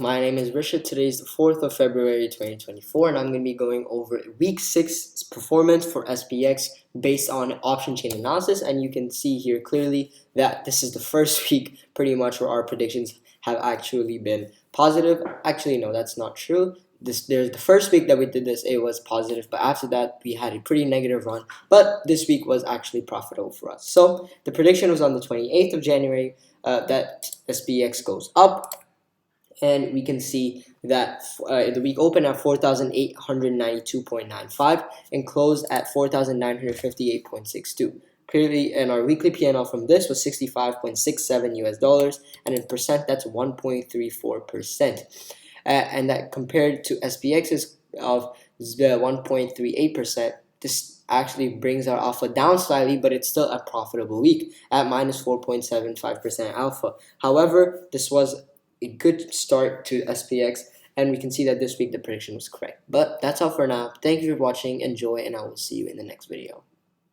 My name is Risha. Today is the 4th of February 2024, and I'm going to be going over week 6 performance for SPX based on option chain analysis. And you can see here clearly that this is the first week pretty much where our predictions have actually been positive. Actually, no, that's not true. There's the first week that we did this, it was positive, but after that we had a pretty negative run. But this week was actually profitable for us. So the prediction was on the 28th of January that SPX goes up. And we can see that the week opened at 4,892.95 and closed at 4,958.62. Clearly, and our weekly PNL from this was 65.67 US dollars, and in percent, that's 1.34%. And that compared to SPX's of 1.38%, this actually brings our alpha down slightly, but it's still a profitable week at minus 4.75% alpha. However, this was a good start to SPX, and we can see that this week the prediction was correct. But that's all for now. Thank you for watching, enjoy, and I will see you in the next video.